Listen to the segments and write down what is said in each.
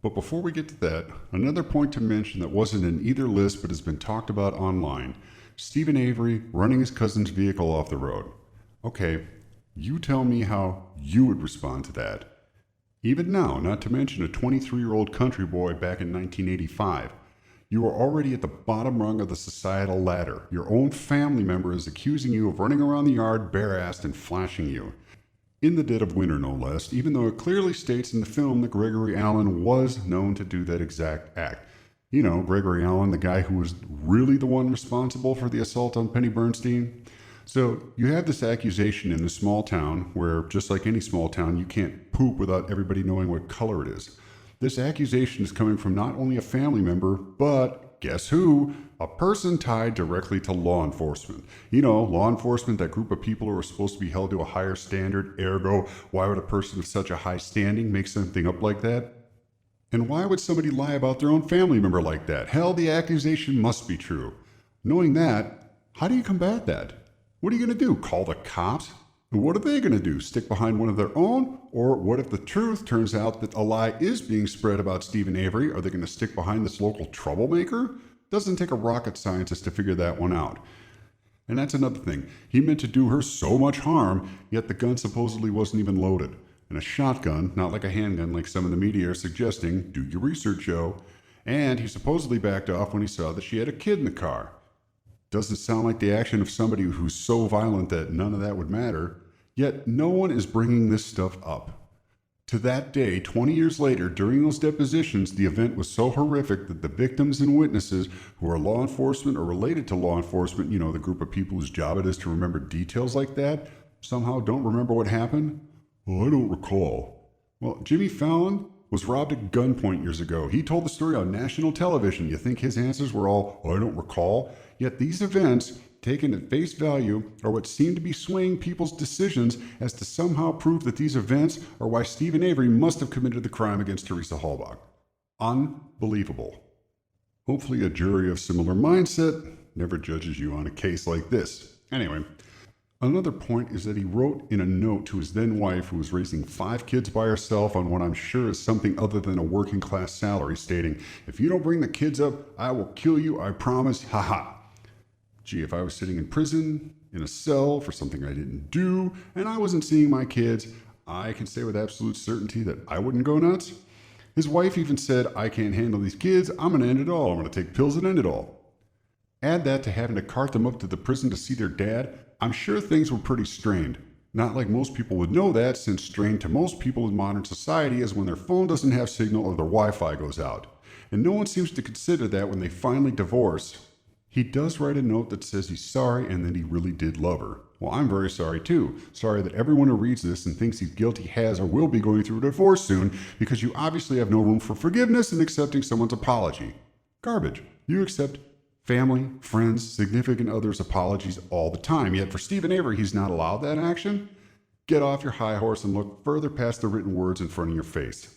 But before we get to that, another point to mention that wasn't in either list but has been talked about online: Steven Avery running his cousin's vehicle off the road. Okay, you tell me how you would respond to that. Even now, not to mention a 23-year-old country boy back in 1985. You are already at the bottom rung of the societal ladder. Your own family member is accusing you of running around the yard bare-assed and flashing you. In the dead of winter, no less, even though it clearly states in the film that Gregory Allen was known to do that exact act. You know, Gregory Allen, the guy who was really the one responsible for the assault on Penny Bernstein. So you have this accusation in this small town where, just like any small town, you can't poop without everybody knowing what color it is. This accusation is coming from not only a family member, but guess who? A person tied directly to law enforcement. You know, law enforcement, that group of people who are supposed to be held to a higher standard, ergo, why would a person of such a high standing make something up like that? And why would somebody lie about their own family member like that? Hell, the accusation must be true. Knowing that, how do you combat that? What are you going to do? Call the cops? And what are they going to do? Stick behind one of their own? Or what if the truth turns out that a lie is being spread about Steven Avery? Are they going to stick behind this local troublemaker? Doesn't take a rocket scientist to figure that one out. And that's another thing. He meant to do her so much harm, yet the gun supposedly wasn't even loaded. And a shotgun, not like a handgun like some of the media are suggesting. Do your research, Joe. And he supposedly backed off when he saw that she had a kid in the car. Doesn't sound like the action of somebody who's so violent that none of that would matter. Yet no one is bringing this stuff up. To that day, 20 years later, during those depositions, the event was so horrific that the victims and witnesses who are law enforcement or related to law enforcement, you know, the group of people whose job it is to remember details like that, somehow don't remember what happened. Well, I don't recall. Well, Jimmy Fallon was robbed at gunpoint years ago. He told the story on national television. You think his answers were all, I don't recall? Yet these events, taken at face value, are what seem to be swaying people's decisions as to somehow prove that these events are why Steven Avery must have committed the crime against Teresa Halbach. Unbelievable. Hopefully a jury of similar mindset never judges you on a case like this. Anyway, another point is that he wrote in a note to his then wife, who was raising 5 kids by herself on what I'm sure is something other than a working class salary, stating, if you don't bring the kids up, I will kill you, I promise, haha. Gee, if I was sitting in prison, in a cell for something I didn't do, and I wasn't seeing my kids, I can say with absolute certainty that I wouldn't go nuts. His wife even said, I can't handle these kids, I'm going to end it all, I'm going to take pills and end it all. Add that to having to cart them up to the prison to see their dad, I'm sure things were pretty strained. Not like most people would know that, since strained to most people in modern society is when their phone doesn't have signal or their Wi-Fi goes out. And no one seems to consider that when they finally divorce. He does write a note that says he's sorry and that he really did love her. Well, I'm very sorry too. Sorry that everyone who reads this and thinks he's guilty has or will be going through a divorce soon, because you obviously have no room for forgiveness in accepting someone's apology. Garbage. You accept family, friends, significant others' apologies all the time, yet for Steven Avery, he's not allowed that action? Get off your high horse and look further past the written words in front of your face.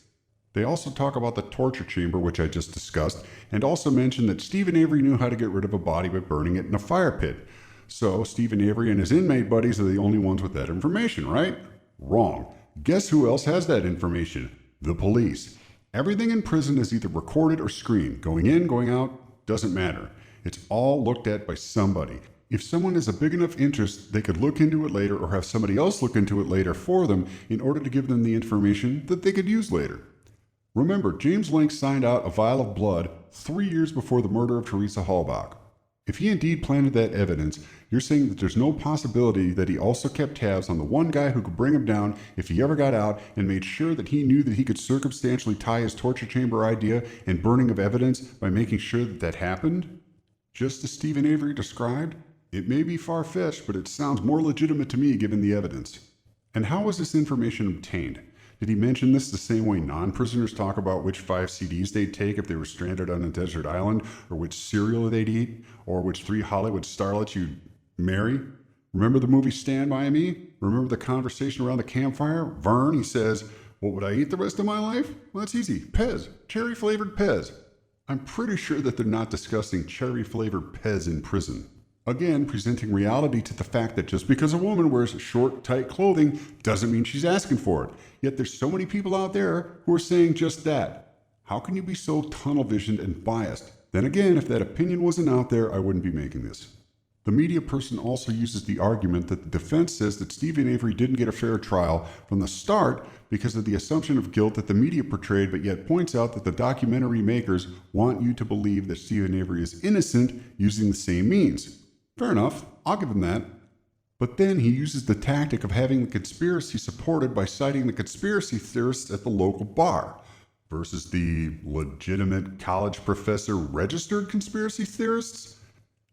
They also talk about the torture chamber, which I just discussed, and also mention that Steven Avery knew how to get rid of a body by burning it in a fire pit. So Steven Avery and his inmate buddies are the only ones with that information, right? Wrong. Guess who else has that information? The police. Everything in prison is either recorded or screened. Going in, going out, doesn't matter. It's all looked at by somebody. If someone has a big enough interest, they could look into it later or have somebody else look into it later for them in order to give them the information that they could use later. Remember, James Link signed out a vial of blood 3 years before the murder of Teresa Halbach. If he indeed planted that evidence, you're saying that there's no possibility that he also kept tabs on the one guy who could bring him down if he ever got out, and made sure that he knew that he could circumstantially tie his torture chamber idea and burning of evidence by making sure that that happened? Just as Steven Avery described? It may be far-fetched, but it sounds more legitimate to me given the evidence. And how was this information obtained? Did he mention this the same way non-prisoners talk about which 5 CDs they'd take if they were stranded on a desert island, or which cereal they'd eat, or which 3 Hollywood starlets you'd marry? Remember the movie Stand By Me? Remember the conversation around the campfire? Vern, he says, what would I eat the rest of my life? Well, that's easy. Pez. Cherry-flavored Pez. I'm pretty sure that they're not discussing cherry-flavored Pez in prison. Again, presenting reality to the fact that just because a woman wears short, tight clothing doesn't mean she's asking for it. Yet there's so many people out there who are saying just that. How can you be so tunnel-visioned and biased? Then again, if that opinion wasn't out there, I wouldn't be making this. The media person also uses the argument that the defense says that Steven Avery didn't get a fair trial from the start because of the assumption of guilt that the media portrayed, but yet points out that the documentary makers want you to believe that Steven Avery is innocent using the same means. Fair enough, I'll give him that. But then he uses the tactic of having the conspiracy supported by citing the conspiracy theorists at the local bar versus the legitimate college professor registered conspiracy theorists.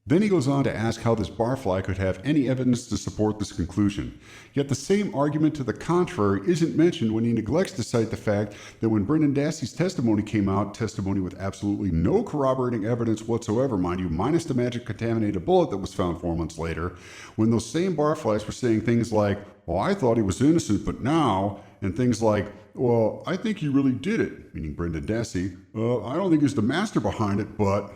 Then he goes on to ask how this barfly could have any evidence to support this conclusion. Yet the same argument to the contrary isn't mentioned when he neglects to cite the fact that when Brendan Dassey's testimony came out, testimony with absolutely no corroborating evidence whatsoever, mind you, minus the magic contaminated bullet that was found 4 months later, when those same barflies were saying things like, well, I thought he was innocent, but now, and things like, well, I think he really did it, meaning Brendan Dassey. I don't think he's the master behind it, but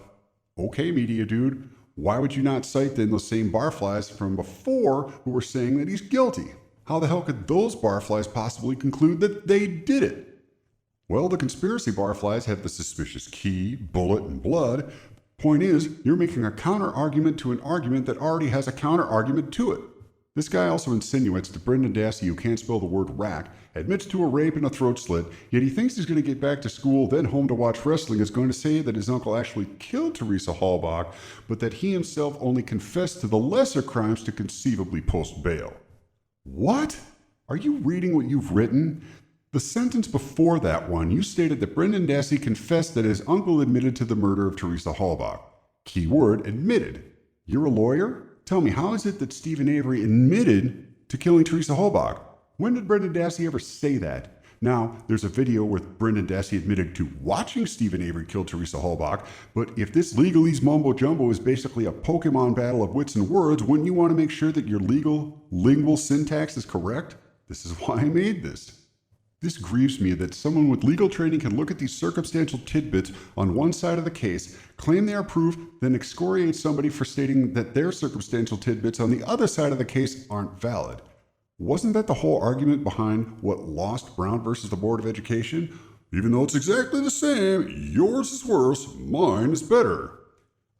okay, media dude. Why would you not cite then those same barflies from before who were saying that he's guilty? How the hell could those barflies possibly conclude that they did it? Well, the conspiracy barflies have the suspicious key, bullet, and blood. Point is, you're making a counter-argument to an argument that already has a counter-argument to it. This guy also insinuates that Brendan Dassey, who can't spell the word rack, admits to a rape and a throat slit, yet he thinks he's going to get back to school, then home to watch wrestling, is going to say that his uncle actually killed Teresa Halbach, but that he himself only confessed to the lesser crimes to conceivably post bail. What? Are you reading what you've written? The sentence before that one, you stated that Brendan Dassey confessed that his uncle admitted to the murder of Teresa Halbach. Keyword, admitted. You're a lawyer? Tell me, how is it that Steven Avery admitted to killing Teresa Halbach? When did Brendan Dassey ever say that? Now, there's a video where Brendan Dassey admitted to watching Steven Avery kill Teresa Halbach, but if this legalese mumbo-jumbo is basically a Pokemon battle of wits and words, wouldn't you want to make sure that your lingual syntax is correct? This is why I made this. This grieves me that someone with legal training can look at these circumstantial tidbits on one side of the case, claim they are proof, then excoriate somebody for stating that their circumstantial tidbits on the other side of the case aren't valid. Wasn't that the whole argument behind what lost Brown versus the Board of Education? Even though it's exactly the same, yours is worse, mine is better.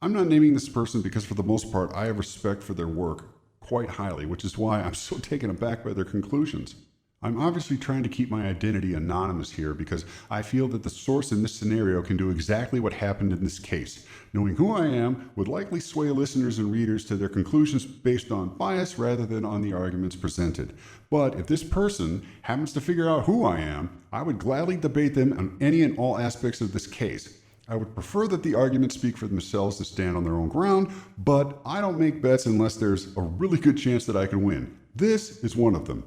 I'm not naming this person because for the most part I have respect for their work quite highly, which is why I'm so taken aback by their conclusions. I'm obviously trying to keep my identity anonymous here because I feel that the source in this scenario can do exactly what happened in this case. Knowing who I am would likely sway listeners and readers to their conclusions based on bias rather than on the arguments presented. But if this person happens to figure out who I am, I would gladly debate them on any and all aspects of this case. I would prefer that the arguments speak for themselves to stand on their own ground, but I don't make bets unless there's a really good chance that I can win. This is one of them.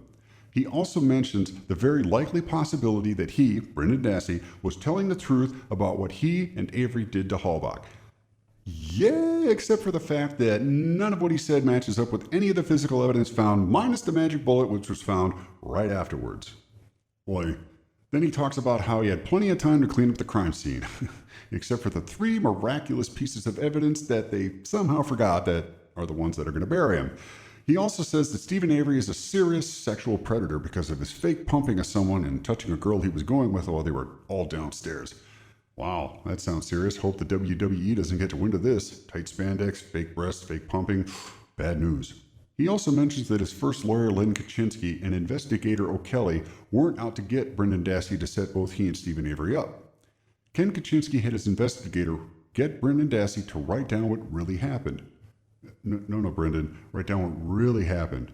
He also mentions the very likely possibility that he, Brendan Dassey, was telling the truth about what he and Avery did to Halbach. Yeah, except for the fact that none of what he said matches up with any of the physical evidence found, minus the magic bullet which was found right afterwards. Boy, then he talks about how he had plenty of time to clean up the crime scene, except for the 3 miraculous pieces of evidence that they somehow forgot that are the ones that are going to bury him. He also says that Steven Avery is a serious sexual predator because of his fake pumping of someone and touching a girl he was going with while they were all downstairs. Wow, that sounds serious. Hope the WWE doesn't get to wind of this. Tight spandex, fake breasts, fake pumping. Bad news. He also mentions that his first lawyer, Len Kaczynski, and investigator O'Kelly weren't out to get Brendan Dassey to set both he and Steven Avery up. Ken Kaczynski had his investigator get Brendan Dassey to write down what really happened. No, Brendan. Write down what really happened.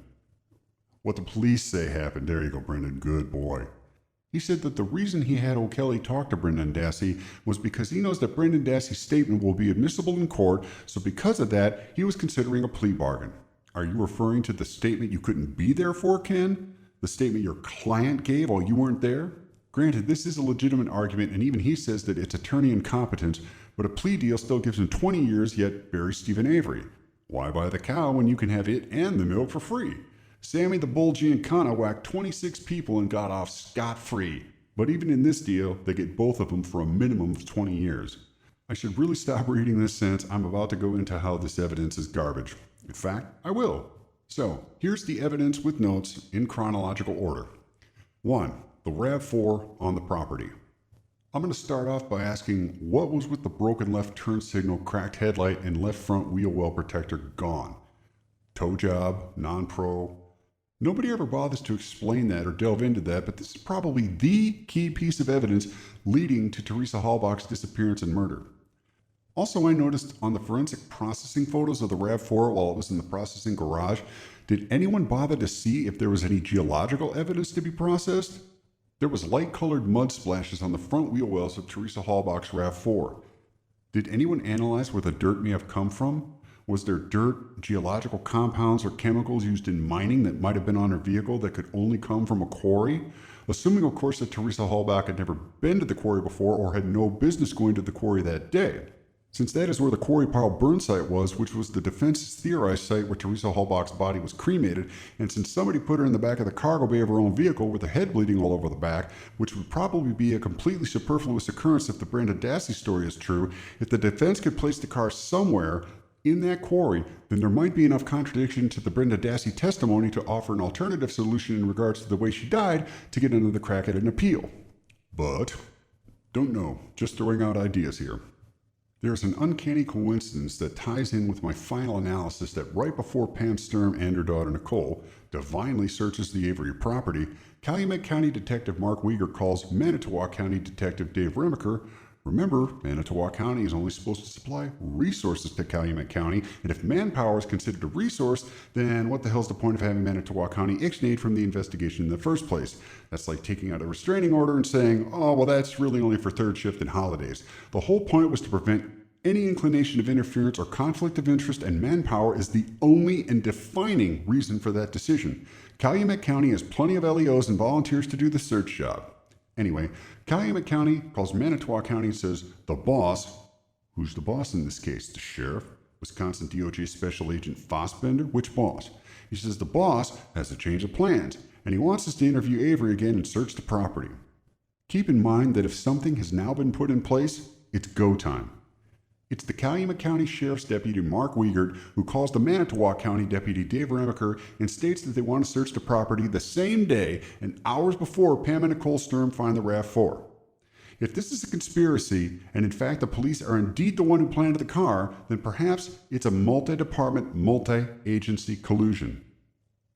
What the police say happened. There you go, Brendan. Good boy. He said that the reason he had O'Kelly talk to Brendan Dassey was because he knows that Brendan Dassey's statement will be admissible in court, so because of that, he was considering a plea bargain. Are you referring to the statement you couldn't be there for, Ken? The statement your client gave while you weren't there? Granted, this is a legitimate argument, and even he says that it's attorney incompetence, but a plea deal still gives him 20 years, yet buries Steven Avery. Why buy the cow when you can have it and the milk for free? Sammy the Bull Giancana whacked 26 people and got off scot-free. But even in this deal, they get both of them for a minimum of 20 years. I should really stop reading this since I'm about to go into how this evidence is garbage. In fact, I will. So, here's the evidence with notes in chronological order. 1. The RAV4 on the property. I'm going to start off by asking what was with the broken left turn signal, cracked headlight, and left front wheel well protector gone? Tow job, non-pro. Nobody ever bothers to explain that or delve into that, but this is probably the key piece of evidence leading to Teresa Halbach's disappearance and murder. Also, I noticed on the forensic processing photos of the RAV4 while it was in the processing garage, did anyone bother to see if there was any geological evidence to be processed? There was light-colored mud splashes on the front wheel wells of Teresa Halbach's RAV4. Did anyone analyze where the dirt may have come from? Was there dirt, geological compounds, or chemicals used in mining that might have been on her vehicle that could only come from a quarry? Assuming, of course, that Teresa Halbach had never been to the quarry before or had no business going to the quarry that day, since that is where the quarry pile burn site was, which was the defense's theorized site where Teresa Halbach's body was cremated, and since somebody put her in the back of the cargo bay of her own vehicle with her head bleeding all over the back, which would probably be a completely superfluous occurrence if the Brenda Dassey story is true, if the defense could place the car somewhere in that quarry, then there might be enough contradiction to the Brenda Dassey testimony to offer an alternative solution in regards to the way she died to get another crack at an appeal. But, don't know, just throwing out ideas here. There's an uncanny coincidence that ties in with my final analysis that right before Pam Sturm and her daughter Nicole divinely searches the Avery property, Calumet County Detective Mark Weger calls Manitowoc County Detective Dave Remaker. Remember, Manitowoc County is only supposed to supply resources to Calumet County, and if manpower is considered a resource, then what the hell's the point of having Manitowoc County ixnayed from the investigation in the first place? That's like taking out a restraining order and saying, oh, well, that's really only for third shift and holidays. The whole point was to prevent any inclination of interference or conflict of interest, and manpower is the only and defining reason for that decision. Calumet County has plenty of LEOs and volunteers to do the search job. Anyway, Calumet County calls Manitowoc County and says, the boss, who's the boss in this case? The sheriff? Wisconsin DOJ Special Agent Fassbender? Which boss? He says the boss has a change of plans, and he wants us to interview Avery again and search the property. Keep in mind that if something has now been put in place, it's go time. It's the Calumet County Sheriff's Deputy Mark Wiegert who calls the Manitowoc County Deputy Dave Remaker and states that they want to search the property the same day and hours before Pam and Nicole Sturm find the RAV4. If this is a conspiracy, and in fact the police are indeed the one who planted the car, then perhaps it's a multi-department, multi-agency collusion.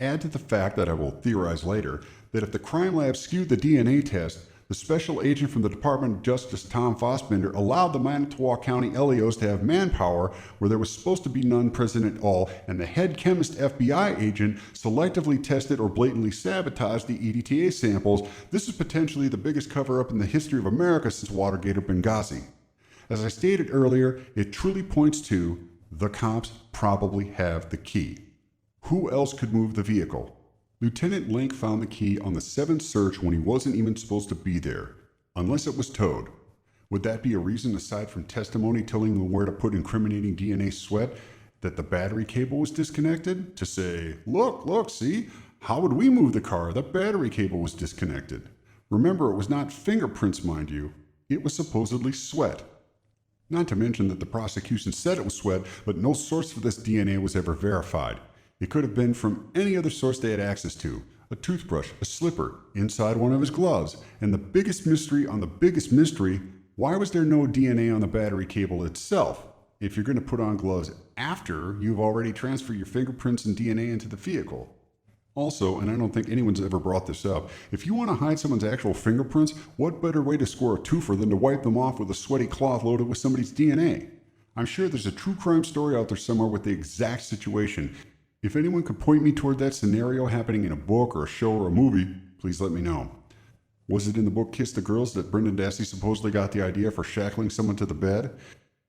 Add to the fact that I will theorize later that if the crime lab skewed the DNA test, the special agent from the Department of Justice, Tom Fassbender, allowed the Manitowoc County LEOs to have manpower where there was supposed to be none present at all, and the head chemist FBI agent selectively tested or blatantly sabotaged the EDTA samples. This is potentially the biggest cover-up in the history of America since Watergate or Benghazi. As I stated earlier, it truly points to the cops probably have the key. Who else could move the vehicle? Lieutenant Link found the key on the 7th search when he wasn't even supposed to be there, unless it was towed. Would that be a reason, aside from testimony telling them where to put incriminating DNA sweat, that the battery cable was disconnected? To say, look, see? How would we move the car? The battery cable was disconnected. Remember, it was not fingerprints, mind you. It was supposedly sweat. Not to mention that the prosecution said it was sweat, but no source for this DNA was ever verified. It could have been from any other source they had access to. A toothbrush, a slipper, inside one of his gloves. And the biggest mystery on the biggest mystery, why was there no DNA on the battery cable itself? If you're going to put on gloves after you've already transferred your fingerprints and DNA into the vehicle. Also, and I don't think anyone's ever brought this up, if you want to hide someone's actual fingerprints, what better way to score a twofer than to wipe them off with a sweaty cloth loaded with somebody's DNA? I'm sure there's a true crime story out there somewhere with the exact situation. If anyone could point me toward that scenario happening in a book or a show or a movie, please let me know. Was it in the book Kiss the Girls that Brendan Dassey supposedly got the idea for shackling someone to the bed?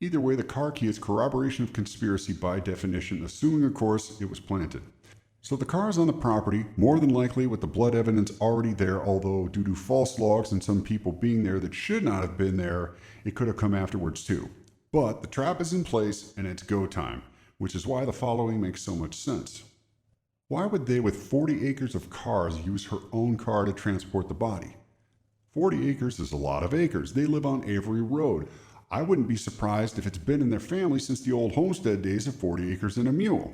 Either way, the car key is corroboration of conspiracy by definition, assuming, of course, it was planted. So the car is on the property, more than likely with the blood evidence already there, although due to false logs and some people being there that should not have been there, it could have come afterwards too. But the trap is in place and it's go time, which is why the following makes so much sense. Why would they, with 40 acres of cars, use her own car to transport the body? 40 acres is a lot of acres. They live on Avery Road. I wouldn't be surprised if it's been in their family since the old homestead days of 40 acres and a mule.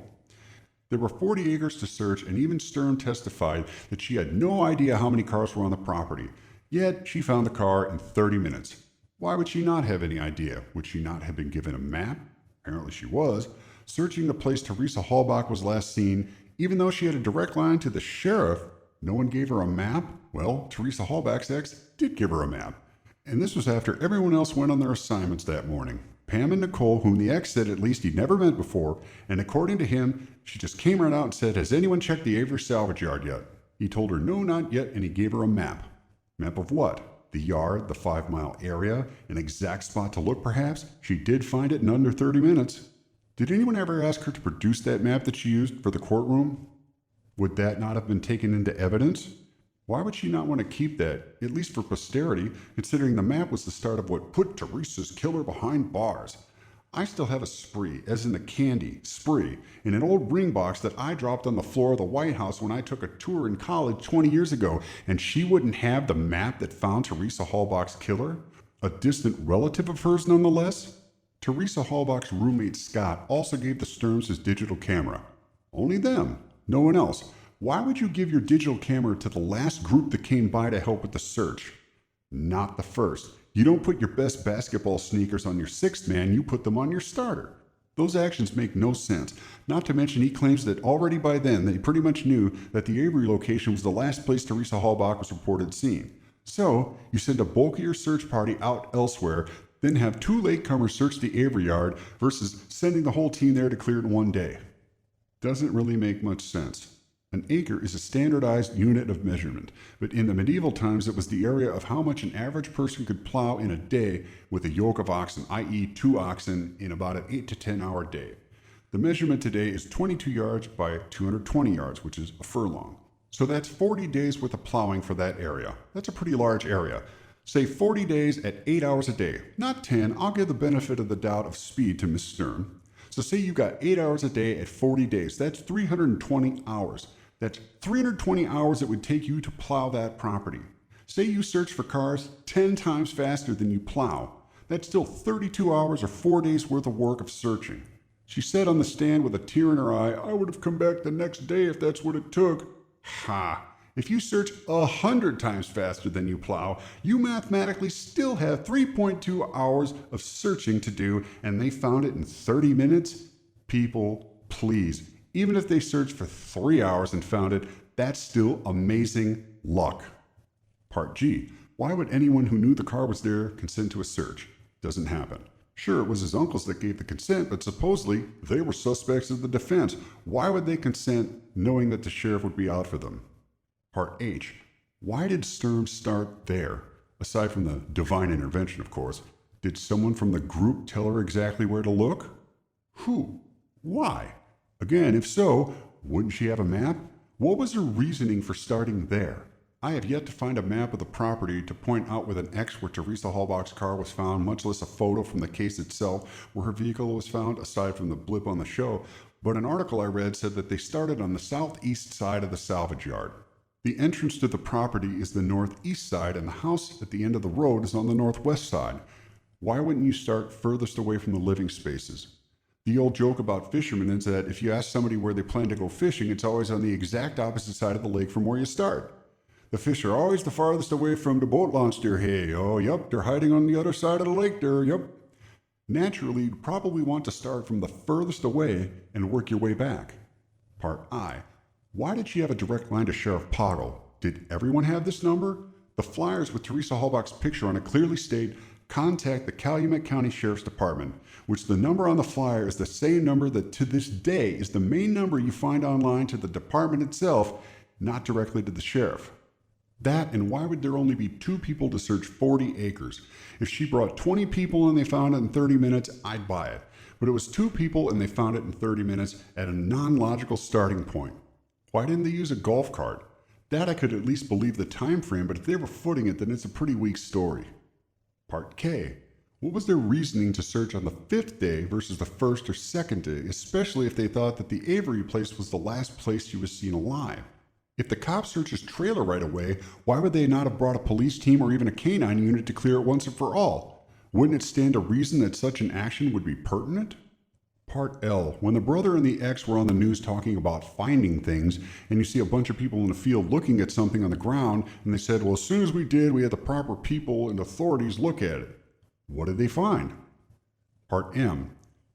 There were 40 acres to search, and even Sturm testified that she had no idea how many cars were on the property. Yet, she found the car in 30 minutes. Why would she not have any idea? Would she not have been given a map? Apparently she was. Searching the place Teresa Halbach was last seen, even though she had a direct line to the sheriff, no one gave her a map? Well, Teresa Halbach's ex did give her a map. And this was after everyone else went on their assignments that morning. Pam and Nicole, whom the ex said at least he'd never met before, and according to him, she just came right out and said, "Has anyone checked the Avery salvage yard yet?" He told her no, not yet, and he gave her a map. Map of what? The yard, the 5-mile area, an exact spot to look perhaps? She did find it in under 30 minutes. Did anyone ever ask her to produce that map that she used for the courtroom? Would that not have been taken into evidence? Why would she not want to keep that, at least for posterity, considering the map was the start of what put Teresa's killer behind bars? I still have a spree, as in the candy, spree, in an old ring box that I dropped on the floor of the White House when I took a tour in college 20 years ago, and she wouldn't have the map that found Teresa Halbach's killer? A distant relative of hers, nonetheless? Teresa Halbach's roommate Scott also gave the Sturms his digital camera. Only them, no one else. Why would you give your digital camera to the last group that came by to help with the search? Not the first. You don't put your best basketball sneakers on your sixth man, you put them on your starter. Those actions make no sense. Not to mention he claims that already by then they pretty much knew that the Avery location was the last place Teresa Halbach was reported seen. So, you send a bulkier search party out elsewhere, then have 2 latecomers search the Avery yard versus sending the whole team there to clear it in one day. Doesn't really make much sense. An acre is a standardized unit of measurement, but in the medieval times it was the area of how much an average person could plow in a day with a yoke of oxen, i.e. 2 oxen in about an 8 to 10 hour day. The measurement today is 22 yards by 220 yards, which is a furlong. So that's 40 days worth of plowing for that area. That's a pretty large area. Say 40 days at 8 hours a day. Not 10, I'll give the benefit of the doubt of speed to Miss Stern. So say you got 8 hours a day at 40 days. That's 320 hours. That's 320 hours it would take you to plow that property. Say you search for cars 10 times faster than you plow. That's still 32 hours or 4 days worth of work of searching. She said on the stand with a tear in her eye, "I would have come back the next day if that's what it took." Ha! If you search 100 times faster than you plow, you mathematically still have 3.2 hours of searching to do, and they found it in 30 minutes? People, please. Even if they searched for 3 hours and found it, that's still amazing luck. Part G. Why would anyone who knew the car was there consent to a search? Doesn't happen. Sure, it was his uncles that gave the consent, but supposedly they were suspects of the defense. Why would they consent knowing that the sheriff would be out for them? Part H. Why did Sturm start there? Aside from the divine intervention, of course. Did someone from the group tell her exactly where to look? Who? Why? Again, if so, wouldn't she have a map? What was her reasoning for starting there? I have yet to find a map of the property to point out with an X where Teresa Halbach's car was found, much less a photo from the case itself where her vehicle was found, aside from the blip on the show. But an article I read said that they started on the southeast side of the salvage yard. The entrance to the property is the northeast side, and the house at the end of the road is on the northwest side. Why wouldn't you start furthest away from the living spaces? The old joke about fishermen is that if you ask somebody where they plan to go fishing, it's always on the exact opposite side of the lake from where you start. The fish are always the farthest away from the boat launch there. Hey, oh, yep, they're hiding on the other side of the lake there, yep. Naturally, you'd probably want to start from the furthest away and work your way back. Part I. Why did she have a direct line to Sheriff Poggle? Did everyone have this number? The flyers with Teresa Halbach's picture on it clearly state, "Contact the Calumet County Sheriff's Department," which the number on the flyer is the same number that to this day is the main number you find online to the department itself, not directly to the sheriff. That, and why would there only be 2 people to search 40 acres? If she brought 20 people and they found it in 30 minutes, I'd buy it. But it was 2 people and they found it in 30 minutes at a non-logical starting point. Why didn't they use a golf cart? That I could at least believe the time frame, but if they were footing it, then it's a pretty weak story. Part K. What was their reasoning to search on the 5th day versus the 1st or 2nd day, especially if they thought that the Avery place was the last place she was seen alive? If the cops searched his trailer right away, why would they not have brought a police team or even a canine unit to clear it once and for all? Wouldn't it stand to reason that such an action would be pertinent? Part L. When the brother and the ex were on the news talking about finding things, and you see a bunch of people in the field looking at something on the ground, and they said, well, as soon as we did, we had the proper people and authorities look at it. What did they find? Part M.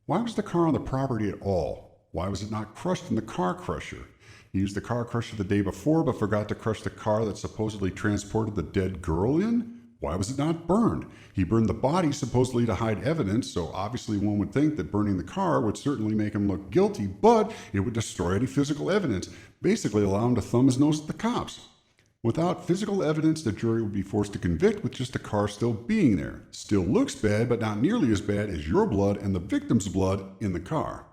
Why was the car on the property at all? Why was it not crushed in the car crusher? He used the car crusher the day before but forgot to crush the car that supposedly transported the dead girl in? Why was it not burned? He burned the body supposedly to hide evidence, so obviously one would think that burning the car would certainly make him look guilty, but it would destroy any physical evidence, basically allow him to thumb his nose at the cops. Without physical evidence, the jury would be forced to convict with just the car still being there. Still looks bad, but not nearly as bad as your blood and the victim's blood in the car.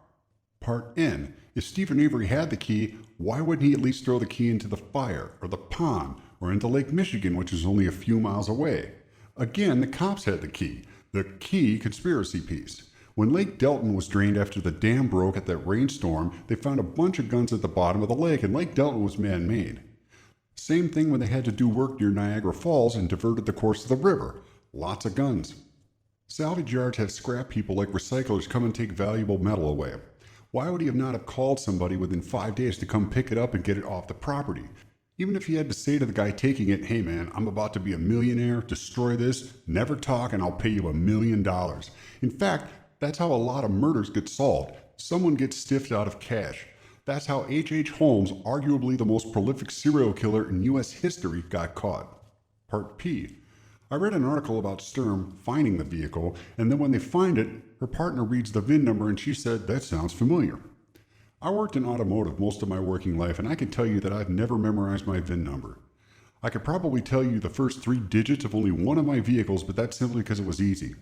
Part N. If Steven Avery had the key, why wouldn't he at least throw the key into the fire, or the pond, or into Lake Michigan, which is only a few miles away? Again, the cops had the key conspiracy piece. When Lake Delton was drained after the dam broke at that rainstorm, they found a bunch of guns at the bottom of the lake, and Lake Delton was man-made. Same thing when they had to do work near Niagara Falls and diverted the course of the river. Lots of guns. Salvage yards have scrap people like recyclers come and take valuable metal away. Why would he not have called somebody within 5 days to come pick it up and get it off the property? Even if he had to say to the guy taking it, hey man, I'm about to be a millionaire, destroy this, never talk, and I'll pay you $1 million. In fact, that's how a lot of murders get solved. Someone gets stiffed out of cash. That's how H.H. Holmes, arguably the most prolific serial killer in U.S. history, got caught. Part P. I read an article about Sturm finding the vehicle, and then when they find it, her partner reads the VIN number and she said, that sounds familiar. I worked in automotive most of my working life, and I can tell you that I've never memorized my VIN number. I could probably tell you the first 3 digits of only one of my vehicles, but that's simply because it was easy.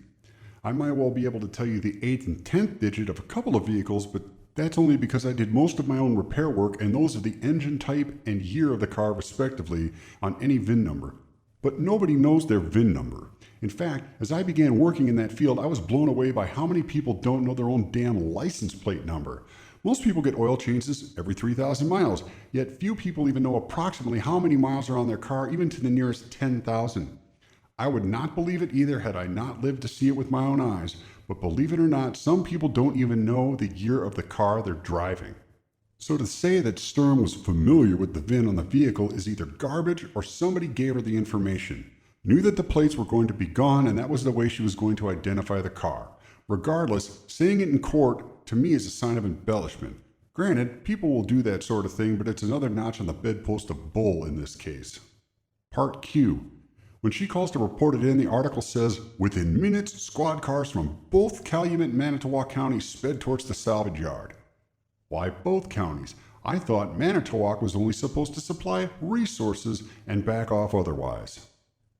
I might well be able to tell you the 8th and 10th digit of a couple of vehicles, but that's only because I did most of my own repair work and those of the engine type and year of the car respectively on any VIN number. But nobody knows their VIN number. In fact, as I began working in that field, I was blown away by how many people don't know their own damn license plate number. Most people get oil changes every 3,000 miles, yet few people even know approximately how many miles are on their car, even to the nearest 10,000. I would not believe it either had I not lived to see it with my own eyes, but believe it or not, some people don't even know the year of the car they're driving. So to say that Sturm was familiar with the VIN on the vehicle is either garbage or somebody gave her the information, knew that the plates were going to be gone, and that was the way she was going to identify the car. Regardless, saying it in court to me is a sign of embellishment. Granted, people will do that sort of thing, but it's another notch on the bedpost of bull in this case. Part Q. When she calls to report it in, the article says, within minutes, squad cars from both Calumet and Manitowoc counties sped towards the salvage yard. Why both counties? I thought Manitowoc was only supposed to supply resources and back off otherwise.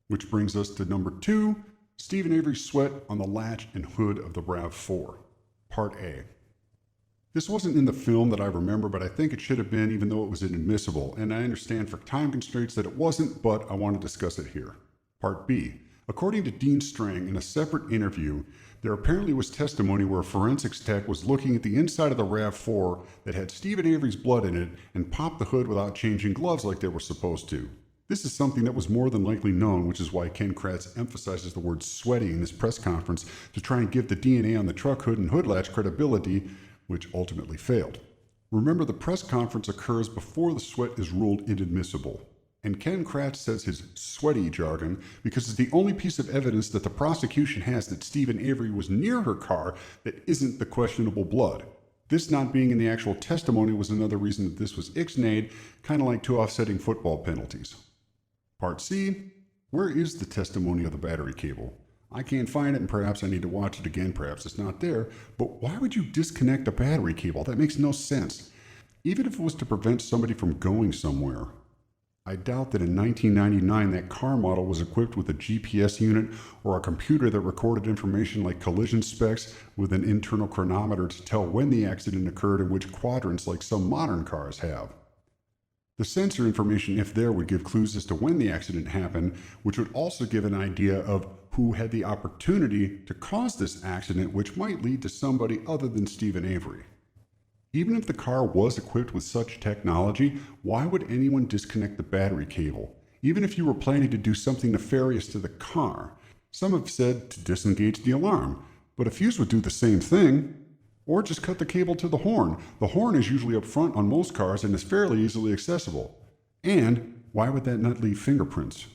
Which brings us to number 2, Steven Avery's sweat on the latch and hood of the RAV4. Part A. This wasn't in the film that I remember, but I think it should have been, even though it was inadmissible, and I understand for time constraints that it wasn't, but I want to discuss it here. Part B. According to Dean Strang, in a separate interview, there apparently was testimony where a forensics tech was looking at the inside of the RAV4 that had Steven Avery's blood in it and popped the hood without changing gloves like they were supposed to. This is something that was more than likely known, which is why Ken Kratz emphasizes the word sweaty in this press conference to try and give the DNA on the truck hood and hood latch credibility, which ultimately failed. Remember, the press conference occurs before the sweat is ruled inadmissible. And Ken Kratz says his sweaty jargon because it's the only piece of evidence that the prosecution has that Steven Avery was near her car that isn't the questionable blood. This not being in the actual testimony was another reason that this was ixnayed, kind of like 2 offsetting football penalties. Part C. Where is the testimony of the battery cable? I can't find it, and perhaps I need to watch it again, perhaps it's not there, but why would you disconnect a battery cable? That makes no sense. Even if it was to prevent somebody from going somewhere. I doubt that in 1999 that car model was equipped with a GPS unit or a computer that recorded information like collision specs with an internal chronometer to tell when the accident occurred and which quadrants like some modern cars have. The sensor information, if there, would give clues as to when the accident happened, which would also give an idea of who had the opportunity to cause this accident, which might lead to somebody other than Steven Avery. Even if the car was equipped with such technology, why would anyone disconnect the battery cable? Even if you were planning to do something nefarious to the car. Some have said to disengage the alarm, but a fuse would do the same thing. Or just cut the cable to the horn. The horn is usually up front on most cars and is fairly easily accessible. And why would that not leave fingerprints?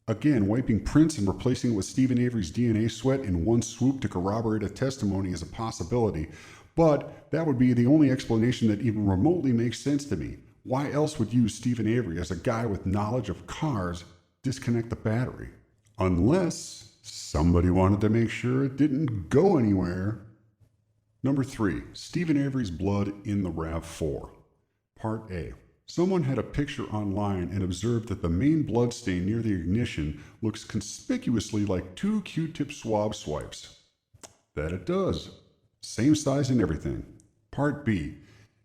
Again, wiping prints and replacing it with Steven Avery's DNA sweat in one swoop to corroborate a testimony is a possibility, but that would be the only explanation that even remotely makes sense to me. Why else would you, Steven Avery, as a guy with knowledge of cars, disconnect the battery? Unless somebody wanted to make sure it didn't go anywhere. Number 3, Steven Avery's blood in the RAV4. Part A. Someone had a picture online and observed that the main blood stain near the ignition looks conspicuously like 2 Q-tip swab swipes. That it does. Same size and everything. Part B.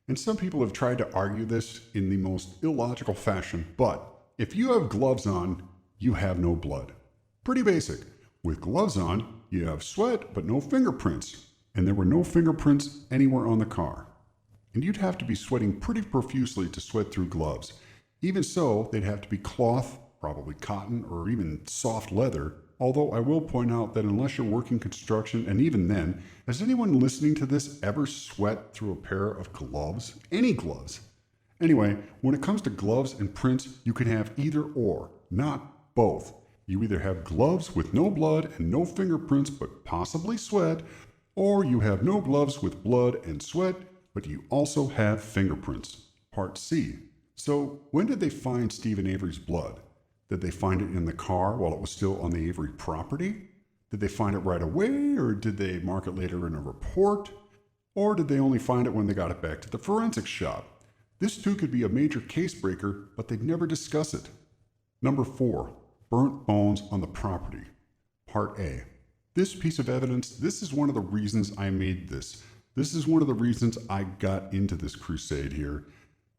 And some people have tried to argue this in the most illogical fashion, but if you have gloves on, you have no blood. Pretty basic. With gloves on, you have sweat but no fingerprints, and there were no fingerprints anywhere on the car. And you'd have to be sweating pretty profusely to sweat through gloves. Even so, they'd have to be cloth, probably cotton, or even soft leather, although I will point out that unless you're working construction, and even then, has anyone listening to this ever sweat through a pair of gloves? Any gloves? Anyway, when it comes to gloves and prints, you can have either or, not both. You either have gloves with no blood and no fingerprints but possibly sweat, or you have no gloves with blood and sweat, but you also have fingerprints. Part C. So, when did they find Steven Avery's blood? Did they find it in the car while it was still on the Avery property? Did they find it right away, or did they mark it later in a report? Or did they only find it when they got it back to the forensics shop? This too could be a major case breaker, but they'd never discuss it. Number 4. Burnt bones on the property. Part A. This piece of evidence, this is one of the reasons I made this. This is one of the reasons I got into this crusade here.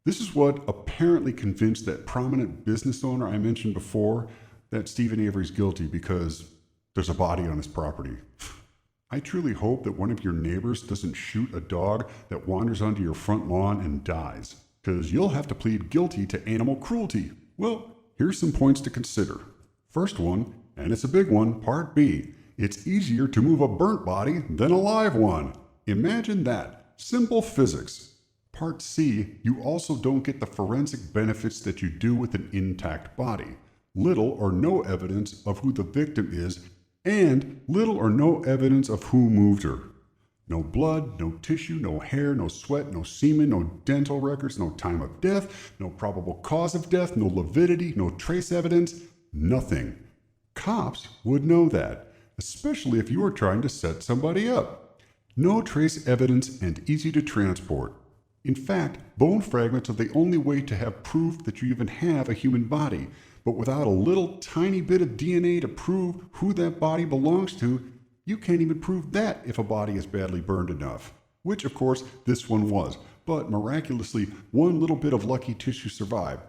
This is what apparently convinced that prominent business owner I mentioned before that Steven Avery's guilty because there's a body on his property. I truly hope that one of your neighbors doesn't shoot a dog that wanders onto your front lawn and dies, because you'll have to plead guilty to animal cruelty. Well, here's some points to consider. First one, and it's a big one, Part B. It's easier to move a burnt body than a live one. Imagine that. Simple physics. Part C, you also don't get the forensic benefits that you do with an intact body. Little or no evidence of who the victim is, and little or no evidence of who moved her. No blood, no tissue, no hair, no sweat, no semen, no dental records, no time of death, no probable cause of death, no lividity, no trace evidence, nothing. Cops would know that, especially if you were trying to set somebody up. No trace evidence and easy to transport. In fact, bone fragments are the only way to have proof that you even have a human body, but without a little tiny bit of DNA to prove who that body belongs to, you can't even prove that if a body is badly burned enough. Which, of course, this one was, but miraculously, one little bit of lucky tissue survived.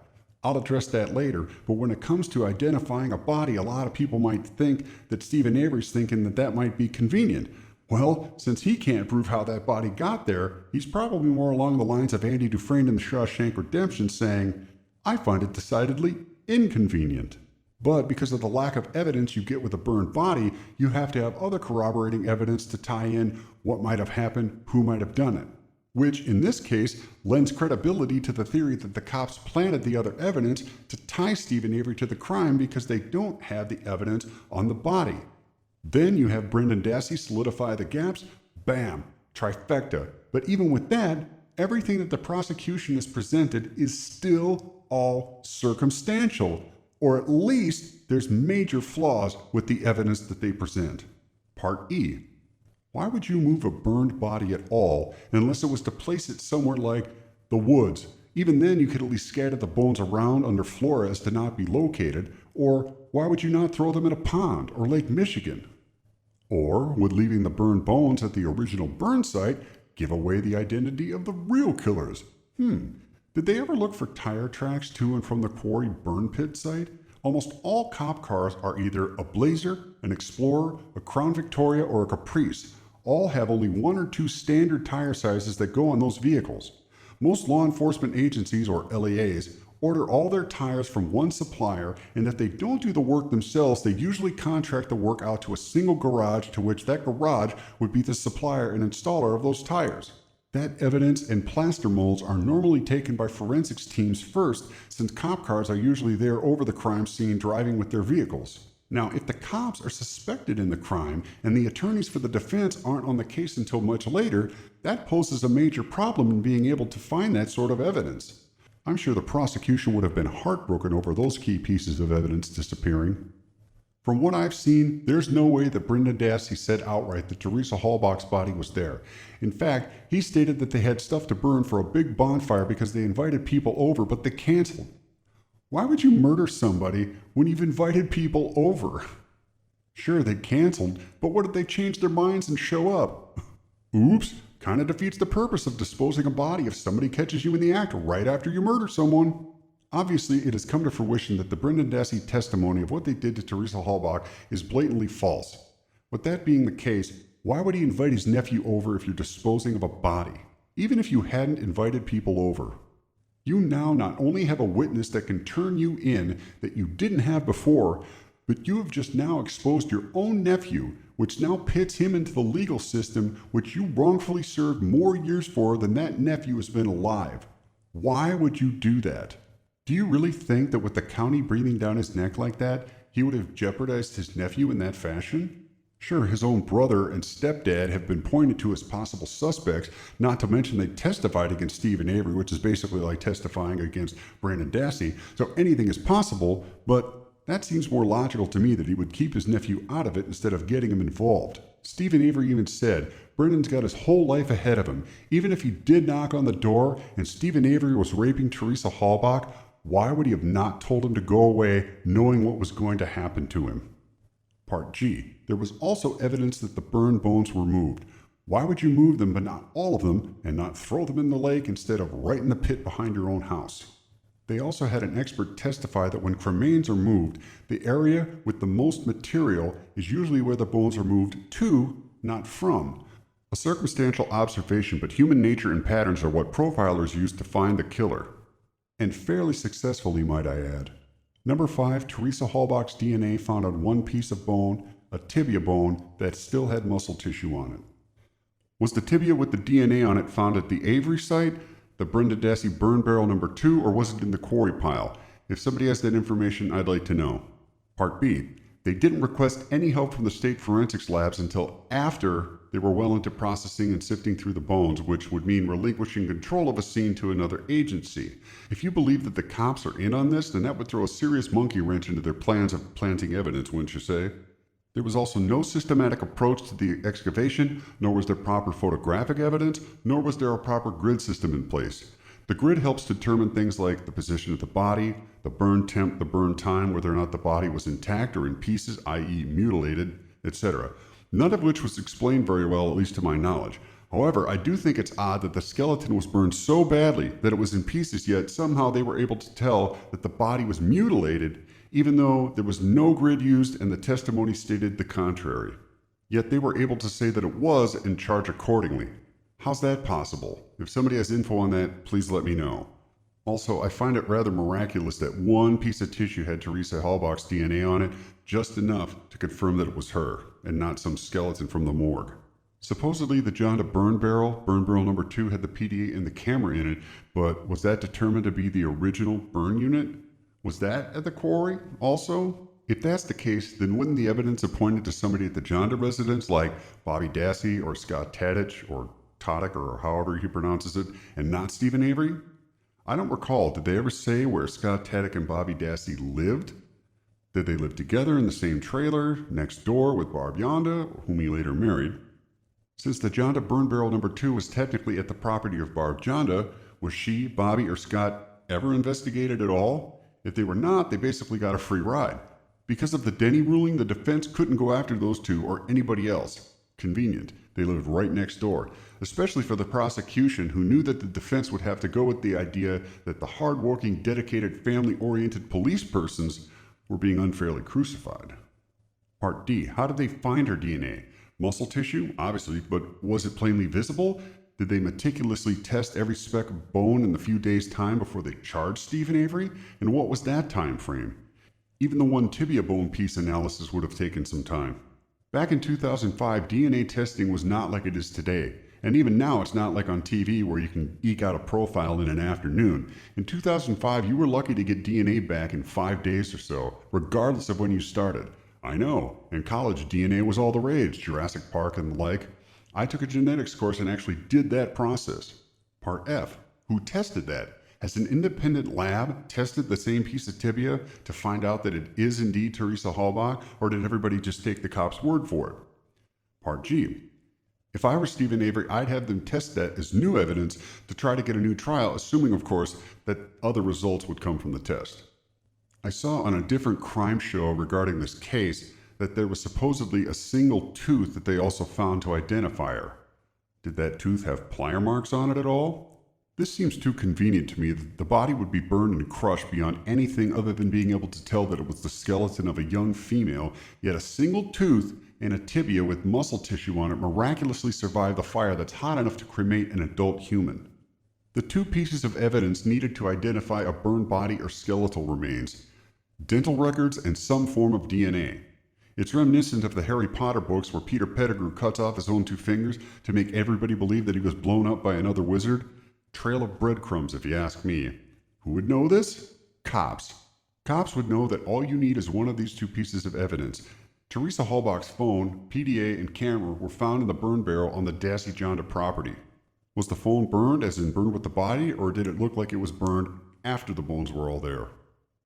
I'll address that later, but when it comes to identifying a body, a lot of people might think that Steven Avery's thinking that that might be convenient. Well, since he can't prove how that body got there, he's probably more along the lines of Andy Dufresne in the Shawshank Redemption saying, I find it decidedly inconvenient. But because of the lack of evidence you get with a burned body, you have to have other corroborating evidence to tie in what might have happened, who might have done it. Which, in this case, lends credibility to the theory that the cops planted the other evidence to tie Steven Avery to the crime because they don't have the evidence on the body. Then you have Brendan Dassey solidify the gaps, bam, trifecta. But even with that, everything that the prosecution has presented is still all circumstantial, or at least there's major flaws with the evidence that they present. Part E. Why would you move a burned body at all unless it was to place it somewhere like the woods? Even then, you could at least scatter the bones around under Flores to not be located, or why would you not throw them in a pond or Lake Michigan? Or would leaving the burned bones at the original burn site give away the identity of the real killers? Did they ever look for tire tracks to and from the quarry burn pit site? Almost all cop cars are either a Blazer, an Explorer, a Crown Victoria, or a Caprice. All have only 1 or 2 standard tire sizes that go on those vehicles. Most law enforcement agencies, or LEAs, order all their tires from one supplier, and if they don't do the work themselves, they usually contract the work out to a single garage, to which that garage would be the supplier and installer of those tires. That evidence and plaster molds are normally taken by forensics teams first, since cop cars are usually there over the crime scene driving with their vehicles. Now, if the cops are suspected in the crime and the attorneys for the defense aren't on the case until much later, that poses a major problem in being able to find that sort of evidence. I'm sure the prosecution would have been heartbroken over those key pieces of evidence disappearing. From what I've seen, there's no way that Brendan Dassey said outright that Teresa Halbach's body was there. In fact, he stated that they had stuff to burn for a big bonfire because they invited people over, but they canceled. Why would you murder somebody when you've invited people over? Sure, they canceled, but what if they change their minds and show up? Oops, kind of defeats the purpose of disposing a body if somebody catches you in the act right after you murder someone. Obviously, it has come to fruition that the Brendan Dassey testimony of what they did to Teresa Halbach is blatantly false. With that being the case, why would he invite his nephew over if you're disposing of a body? Even if you hadn't invited people over. You now not only have a witness that can turn you in that you didn't have before, but you have just now exposed your own nephew, which now pits him into the legal system which you wrongfully served more years for than that nephew has been alive. Why would you do that? Do you really think that with the county breathing down his neck like that, he would have jeopardized his nephew in that fashion? Sure, his own brother and stepdad have been pointed to as possible suspects, not to mention they testified against Steven Avery, which is basically like testifying against Brendan Dassey, so anything is possible, but that seems more logical to me that he would keep his nephew out of it instead of getting him involved. Steven Avery even said, Brendan's got his whole life ahead of him. Even if he did knock on the door and Steven Avery was raping Teresa Halbach, why would he have not told him to go away knowing what was going to happen to him? Part G. There was also evidence that the burned bones were moved. Why would you move them but not all of them and not throw them in the lake instead of right in the pit behind your own house? They also had an expert testify that when cremains are moved, the area with the most material is usually where the bones are moved to, not from. A circumstantial observation, but human nature and patterns are what profilers use to find the killer. And fairly successfully, might I add. Number 5, Teresa Halbach's DNA found on one piece of bone, a tibia bone that still had muscle tissue on it. Was the tibia with the DNA on it found at the Avery site, the Brendan Dassey burn barrel number 2, or was it in the quarry pile? If somebody has that information, I'd like to know. Part B. They didn't request any help from the state forensics labs until after they were well into processing and sifting through the bones, which would mean relinquishing control of a scene to another agency. If you believe that the cops are in on this, then that would throw a serious monkey wrench into their plans of planting evidence, wouldn't you say? There was also no systematic approach to the excavation, nor was there proper photographic evidence, nor was there a proper grid system in place. The grid helps determine things like the position of the body, the burn temp, the burn time, whether or not the body was intact or in pieces, i.e. mutilated, etc. None of which was explained very well, at least to my knowledge. However, I do think it's odd that the skeleton was burned so badly that it was in pieces, yet somehow they were able to tell that the body was mutilated, even though there was no grid used and the testimony stated the contrary. Yet they were able to say that it was and charge accordingly. How's that possible? If somebody has info on that, please let me know. Also, I find it rather miraculous that one piece of tissue had Teresa Halbach's DNA on it, just enough to confirm that it was her, and not some skeleton from the morgue. Supposedly, the Jonda burn barrel number 2, had the PDA and the camera in it, but was that determined to be the original burn unit? Was that at the quarry also? If that's the case, then wouldn't the evidence have pointed to somebody at the Jonda residence like Bobby Dassey or Scott Tadich or Tadic or however he pronounces it, and not Steven Avery? I don't recall, did they ever say where Scott Tadic and Bobby Dassey lived? Did they live together in the same trailer, next door with Barb Yonda, whom he later married? Since the Jonda burn barrel number 2 was technically at the property of Barb Yonda, was she, Bobby, or Scott ever investigated at all? If they were not, they basically got a free ride. Because of the Denny ruling, the defense couldn't go after those two or anybody else. Convenient. They lived right next door, especially for the prosecution, who knew that the defense would have to go with the idea that the hard-working, dedicated, family-oriented police persons were being unfairly crucified. Part D. How did they find her DNA? Muscle tissue? Obviously, but was it plainly visible? Did they meticulously test every speck of bone in the few days' time before they charged Steven Avery? And what was that time frame? Even the one tibia bone piece analysis would have taken some time. Back in 2005, DNA testing was not like it is today. And even now, it's not like on TV where you can eke out a profile in an afternoon. In 2005, you were lucky to get DNA back in 5 days or so, regardless of when you started. I know, in college, DNA was all the rage, Jurassic Park and the like. I took a genetics course and actually did that process. Part F, who tested that? Has an independent lab tested the same piece of tibia to find out that it is indeed Teresa Halbach, or did everybody just take the cop's word for it? Part G. If I were Steven Avery, I'd have them test that as new evidence to try to get a new trial, assuming, of course, that other results would come from the test. I saw on a different crime show regarding this case that there was supposedly a single tooth that they also found to identify her. Did that tooth have plier marks on it at all? This seems too convenient to me that the body would be burned and crushed beyond anything other than being able to tell that it was the skeleton of a young female, yet a single tooth and a tibia with muscle tissue on it miraculously survived the fire that's hot enough to cremate an adult human. The two pieces of evidence needed to identify a burned body are skeletal remains, dental records, and some form of DNA. It's reminiscent of the Harry Potter books where Peter Pettigrew cuts off his own 2 fingers to make everybody believe that he was blown up by another wizard. Trail of breadcrumbs, if you ask me. Who would know this? Cops. Cops would know that all you need is one of these 2 pieces of evidence. Teresa Halbach's phone, PDA, and camera were found in the burn barrel on the Dassey Jonda property. Was the phone burned, as in burned with the body, or did it look like it was burned after the bones were all there?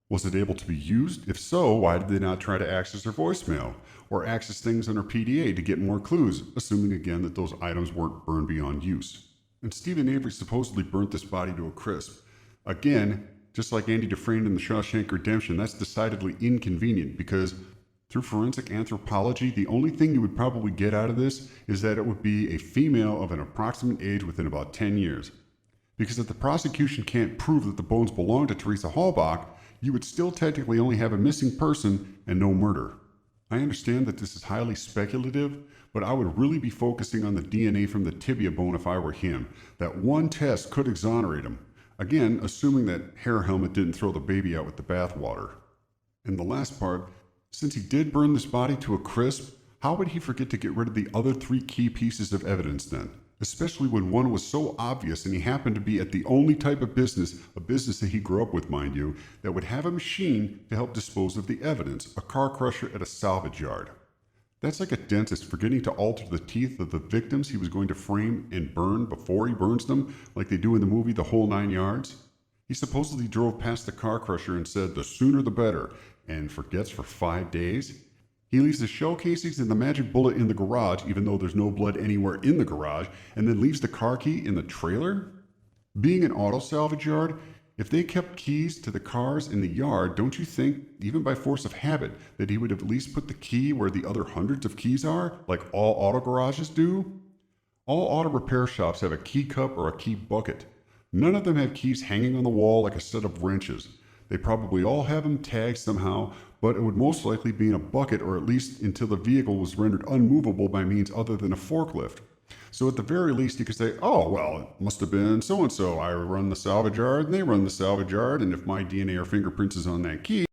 Was it able to be used? If so, why did they not try to access her voicemail, or access things on her PDA to get more clues, assuming again that those items weren't burned beyond use? And Steven Avery supposedly burnt this body to a crisp. Again, just like Andy Dufresne in The Shawshank Redemption, that's decidedly inconvenient because through forensic anthropology, the only thing you would probably get out of this is that it would be a female of an approximate age within about 10 years. Because if the prosecution can't prove that the bones belong to Teresa Halbach, you would still technically only have a missing person and no murder. I understand that this is highly speculative, but I would really be focusing on the DNA from the tibia bone if I were him. That one test could exonerate him. Again, assuming that hair helmet didn't throw the baby out with the bathwater. And the last part, since he did burn this body to a crisp, how would he forget to get rid of the other 3 key pieces of evidence then? Especially when one was so obvious and he happened to be at the only type of business, a business that he grew up with, mind you, that would have a machine to help dispose of the evidence, a car crusher at a salvage yard. That's like a dentist forgetting to alter the teeth of the victims he was going to frame and burn before he burns them, like they do in the movie The Whole 9 Yards. He supposedly drove past the car crusher and said, "The sooner the better," and forgets for 5 days. He leaves the shell casings and the magic bullet in the garage, even though there's no blood anywhere in the garage, and then leaves the car key in the trailer? Being an auto salvage yard, if they kept keys to the cars in the yard, don't you think, even by force of habit, that he would at least put the key where the other hundreds of keys are, like all auto garages do? All auto repair shops have a key cup or a key bucket. None of them have keys hanging on the wall like a set of wrenches. They probably all have them tagged somehow, but it would most likely be in a bucket, or at least until the vehicle was rendered unmovable by means other than a forklift. So at the very least, you could say, "Oh, well, it must have been so-and-so. I run the salvage yard, and they run the salvage yard, and if my DNA or fingerprints is on that key,